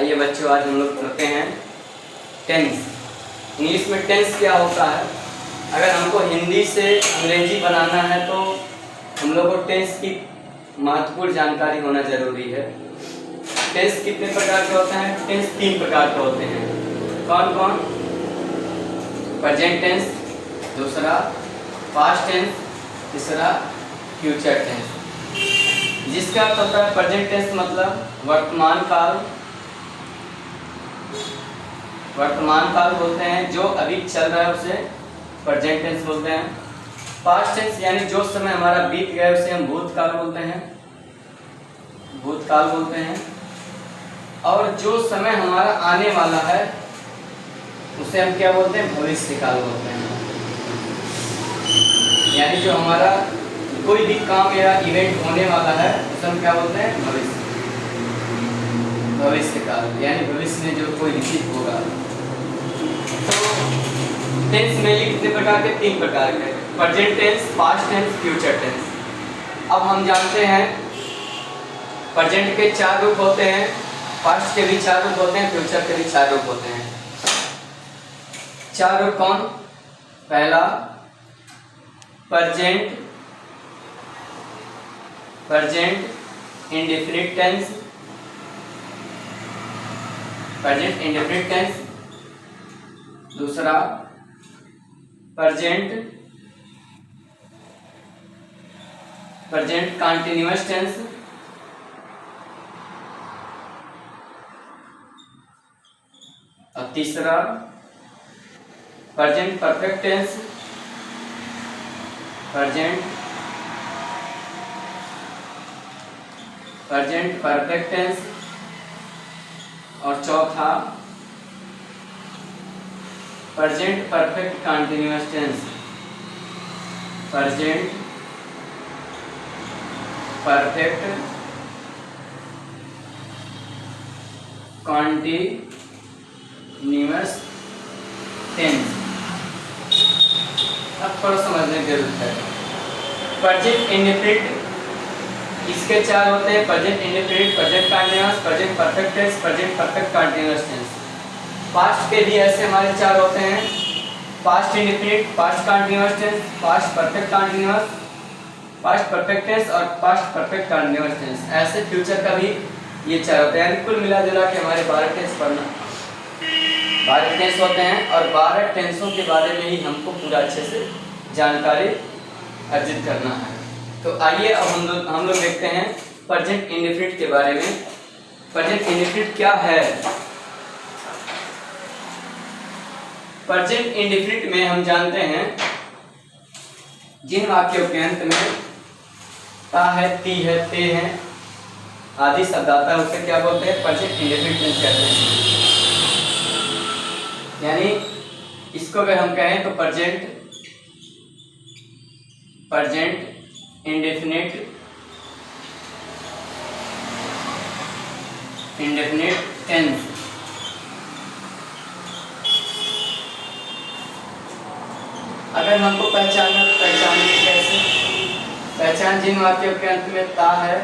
आइए बच्चों, आज हम लोग करते हैं टेंस। इंग्लिश में टेंस क्या होता है? अगर हमको हिंदी से अंग्रेजी बनाना है तो हम लोग को टेंस की महत्वपूर्ण जानकारी होना जरूरी है। टेंस कितने प्रकार के होते हैं? टेंस 3 प्रकार के होते हैं। कौन कौन? प्रेजेंट टेंस, दूसरा पास्ट टेंस, तीसरा फ्यूचर टेंस। जिसका अर्थ होता है प्रेजेंट टेंस मतलब वर्तमान काल बोलते हैं, जो अभी चल रहा है उसे प्रेजेंट टेंस बोलते हैं। पास्ट टेंस यानी जो समय हमारा बीत गया उसे हम भूतकाल बोलते हैं। और जो समय हमारा आने वाला है उसे हम क्या बोलते हैं? भविष्य काल बोलते हैं। यानी जो हमारा कोई भी काम या इवेंट होने वाला है उसे हम क्या बोलते हैं? भविष्य काल, यानी भविष्य में जो कोई निश्चित होगा। तो टेंस में कितने प्रकार के? 3 प्रकार के, present tense, past tense, future tense. अब हम जानते हैं प्रेजेंट के 4 रूप होते हैं, पास्ट के भी 4 रूप होते हैं, फ्यूचर के भी 4 रूप होते हैं। 4 रूप कौन? पहला प्रेजेंट इंडेफिनिट टेंस, दूसरा प्रेजेंट कंटीन्यूअस टेंस, और तीसरा प्रेजेंट परफेक्ट टेंस, और चौथा प्रेजेंट परफेक्ट कंटीन्यूअस टेंस। अब थोड़ा समझने की जरूरत है। प्रेजेंट इंडेफिनिट इसके 4 होते हैं, present indefinite, present continuous, present perfect tense, present perfect continuous tense. Past के भी ऐसे हमारे 4 होते हैं, past indefinite, past continuous tense, past perfect continuous, past perfect tense और पास्ट परफेक्ट कंटीन्यूअस टेंस। ऐसे फ्यूचर का भी ये 4 होते हैं। यानी कुल मिला जुला के हमारे 12 टेंस होते हैं, और 12 टेंसों के बारे में ही हमको पूरा अच्छे से जानकारी अर्जित करना है। तो आइए अब हम लोग देखते हैं प्रेजेंट इंडेफिनिट के बारे में। प्रेजेंट इंडेफिनिट क्या है? प्रेजेंट इंडेफिनिट में हम जानते हैं जिन वाक्यों के अंत में ता है, ती है, ते है आदि शब्द आता है उसे क्या बोलते हैं? प्रेजेंट इंडेफिनिट टेंस कहते हैं। यानी इसको अगर हम कहें तो प्रेजेंट इंडेफिनिट टेंस। अगर हमको पहचानना तो पहचानेंगे कैसे? पहचान जिन वाक्यों के अंत में ता है,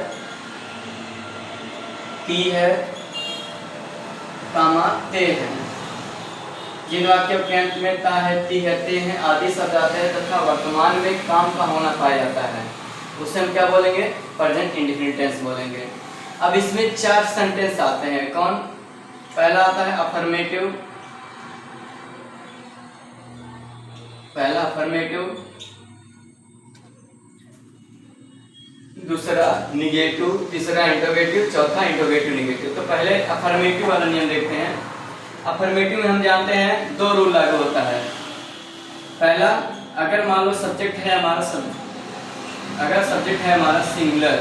ती है, कामा, ते है। जिन वाक्यों के अंत में ता है, ती है, ते हैं आदि शब्द आते हैं तथा वर्तमान में काम का होना पाया जाता है उसे हम क्या बोलेंगे? प्रेजेंट इंडेफिनिट टेंस बोलेंगे। अब इसमें 4 सेंटेंस आते हैं। कौन? पहला आता है अफर्मेटिव, दूसरा निगेटिव, तीसरा इंटरोगेटिव, चौथा इंटरोगेटिव निगेटिव। तो पहले अफर्मेटिव वाला नियम देखते हैं। अफर्मेटिव में हम जानते हैं 2 रूल लागू होता है। पहला, अगर मान लो सब्जेक्ट है हमारा सिंगुलर,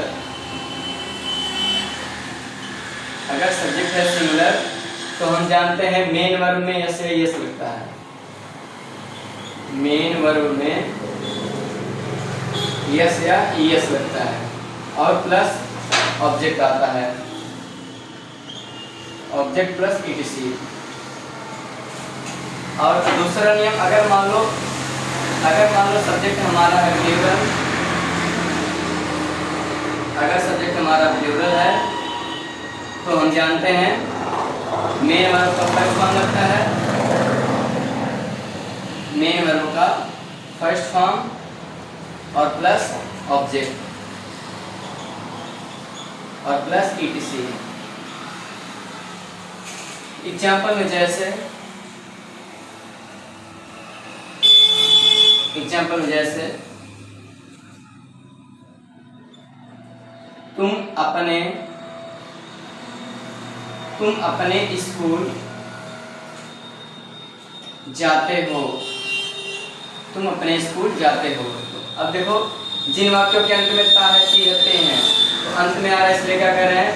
तो हम जानते हैं मेन वर्ब में यस या यस लगता है। मेन वर्ब में यस या ईएस लगता है, और प्लस ऑब्जेक्ट आता है, ऑब्जेक्ट प्लस ईटीसी। और दूसरा नियम, अगर मान लो सब्जेक्ट हमारा है प्लूरल, अगर सब्जेक्ट हमारा प्लूरल है तो हम जानते हैं मेन वर्ब का फर्स्ट फॉर्म लगता है, मेन वर्ब का फर्स्ट फॉर्म और प्लस ऑब्जेक्ट और प्लस ईटीसी। एग्जाम्पल में जैसे तुम अपने स्कूल जाते हो, तुम अपने स्कूल जाते हो। अब देखो जिन वाक्यों के अंत में ता है ती रहते हैं तो अंत में आ रहा है, इसलिए क्या कह रहे हैं,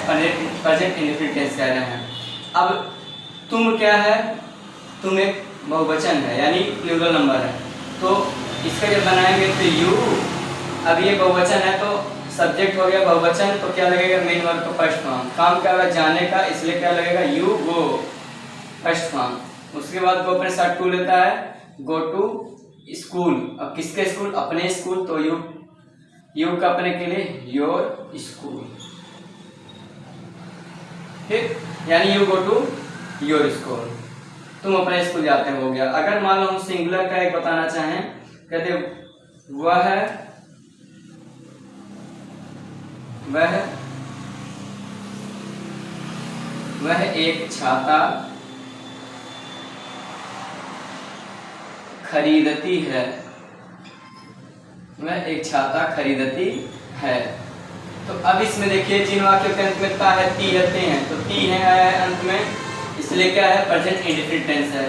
प्रेजेंट इंडेफिनिट टेंस कह रहे हैं। अब तुम क्या है, तुम एक बहुवचन है यानी प्लूरल नंबर है, तो इसका जब बनाएंगे तो यू, अब ये बहुवचन है तो सब्जेक्ट हो गया बहुवचन, तो क्या लगेगा, मेन वर्ब का फर्स्ट फॉर्म। काम क्या होगा, जाने का, इसलिए क्या लगेगा, यू गो, फर्स्ट फॉर्म। उसके बाद गो अपने साथ टू लेता है, गो टू स्कूल। अब किसके स्कूल, अपने स्कूल, तो यू का अपने के लिए योर स्कूल, ठीक, यानी you go to your school, तुम अपने स्कूल जाते हो गया। अगर मान लो हम सिंगुलर का एक बताना चाहें, कहते वह एक छाता खरीदती है, वह एक छाता खरीदती है। तो अब इसमें देखिए जिन वाक्यों के अंत में ता है ती रहते हैं, तो ती है आया है अंत में, इसलिए क्या है, प्रेजेंट इंडेफिनिट टेंस है।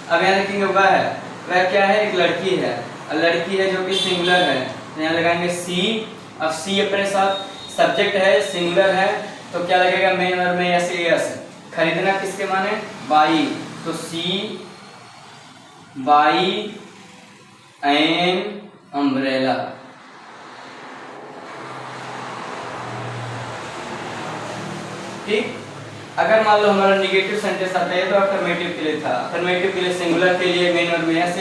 अब यहाँ देखेंगे वह क्या है, एक लड़की है, लड़की है जो कि सिंगुलर है, तो यहाँ लगाएंगे सी। अब सी अपने साथ सब्जेक्ट है, सिंगुलर है, तो क्या लगेगा, मेन वर्ब में यस यस। खरीदना किसके माने, बाई, तो सी बाई एन अम्ब्रेला। ठीक, अगर मान लो हमारा निगेटिव सेंटेंस आता है तो अफर्मेटिव के लिए था, अफर्मेटिव के लिए सिंगुलर के लिए मेन वर्ब में यस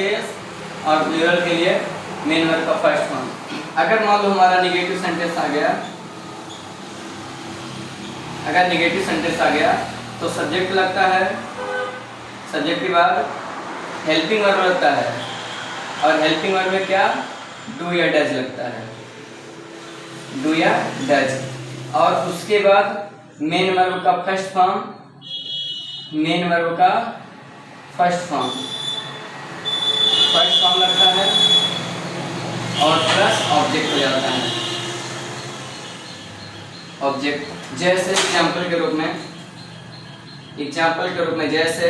और प्लूरल के लिए मेन वर्ब का फर्स्ट फॉर्म। अगर मान लो हमारा निगेटिव सेंटेंस आ गया, अगर निगेटिव सेंटेंस आ गया तो सब्जेक्ट लगता है, सब्जेक्ट के बाद हेल्पिंग वर्ब लगता है, और हेल्पिंग वर्ब में क्या, डू या डज लगता है, डू या डज। और उसके बाद मेन वर्ब का फर्स्ट फॉर्म, मेन वर्ब का फर्स्ट फॉर्म लगता है और प्लस ऑब्जेक्ट हो जाता है, ऑब्जेक्ट। जैसे एग्जाम्पल के रूप में जैसे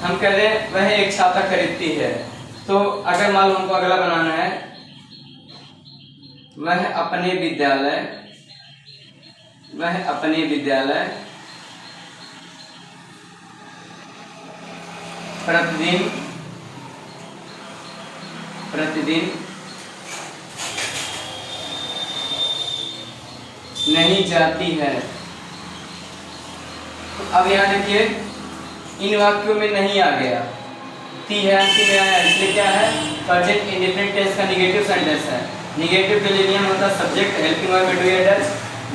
हम कह रहे हैं वह एक छाता खरीदती है, तो अगर मान लो हमको अगला बनाना है, वह अपने विद्यालय प्रतिदिन नहीं जाती है। तो अब यहाँ देखिए इन वाक्यों में नहीं आ गया, ती है अंत में आया, इसलिए क्या है, प्रेजेंट इंडेफिनिट टेंस का निगेटिव सेंटेंस है। निगेटिव के लिए नियम होता है सब्जेक्ट हेल्पिंग वर्ब में डू या डज,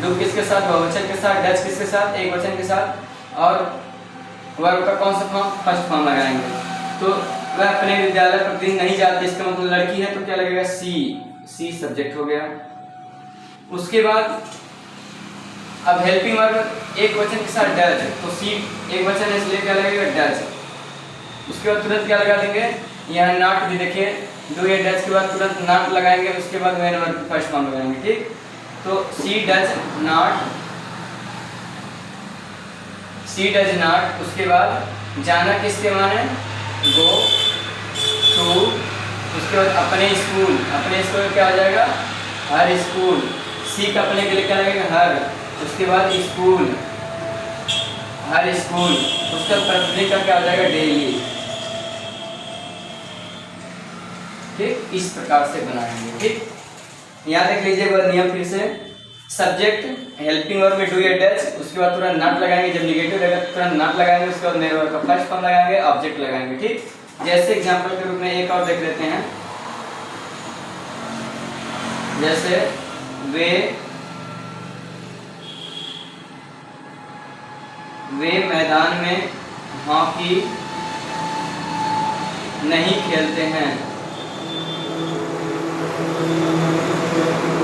डू किसके साथ, बहुवचन के साथ, डज किसके साथ, एक वचन के साथ, और वर्ब का कौन सा फॉर्म, फर्स्ट फॉर्म लगाएंगे। तो वह अपने विद्यालय प्रतिदिन नहीं जाती, इसका मतलब लड़की है, तो क्या लगेगा, सी सब्जेक्ट हो गया। उसके बाद अब हेल्पिंग वर्ब एक वचन के साथ डज, तो सी एक वचन है इसलिए क्या लगेगा, डज। उसके बाद तुरंत क्या लगा देंगे, यहाँ नॉट भी देखिए, डू या डज के बाद तुरंत नॉट लगाएंगे, उसके बाद मेन वर्ब फर्स्ट फॉर्म लगाएंगे, ठीक। तो सी डज नॉट, उसके बाद जाना किसके माने, गो टू, उसके बाद अपने स्कूल क्या हो जाएगा, हर स्कूल, सी का अपने के लिए क्या लगेगा, हर, उसके बाद हर स्कूल, उसका प्रतिदिन का क्या हो जाएगा, डेली। ठीक, इस प्रकार से बनाएंगे, ठीक। यहाँ देख लीजिए वह नियम फिर से, सब्जेक्ट हेल्पिंग वर्ब में डू या डज, उसके बाद तुरंत नॉट लगाएंगे, जब निगेटिव रहेगा तुरंत नॉट लगाएंगे, उसके बाद मेन वर्ब का फर्स्ट फॉर्म लगाएंगे, ऑब्जेक्ट लगाएंगे, ठीक। जैसे एग्जांपल के रूप में एक और देख लेते हैं, जैसे वे मैदान में हॉकी नहीं खेलते हैं।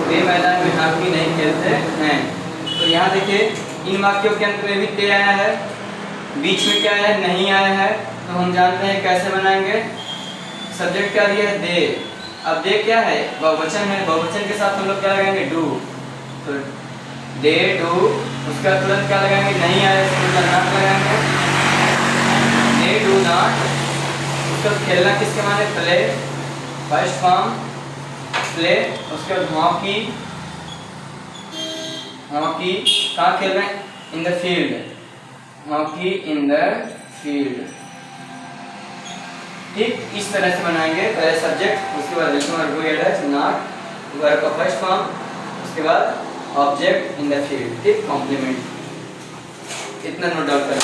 वे मैदान में हॉकी नहीं खेलते हैं। तो यहाँ देखिए इन वाक्यों के अंत में भी ते आया है, बीच में क्या है, नहीं आया है। तो हम जानते हैं कैसे बनाएंगे। सब्जेक्ट क्या दिया है, दे। अब दे क्या है, बहुवचन है। बहुवचन के साथ हम लोग क्या लगाएंगे, डू। तो दे डू, उसका तुरंत क्या लगाएंगे, नहीं आया इसका नॉट लगाएंगे। They do not. उसका खेलना किसके माने, प्ले, फर्स्ट फॉर्म प्ले। उसके बाद हॉकी, हॉकी कहाँ खेल रहे हैं, in the field, hockey in the field. ठीक, इस तरह से बनाएंगे। पहले सब्जेक्ट, उसके बाद नॉट, वर्ब का फर्स्ट फॉर्म, उसके बाद ऑब्जेक्ट इन द फील्ड। ठीक, कॉम्प्लीमेंट। इतना नोट डाउन करें।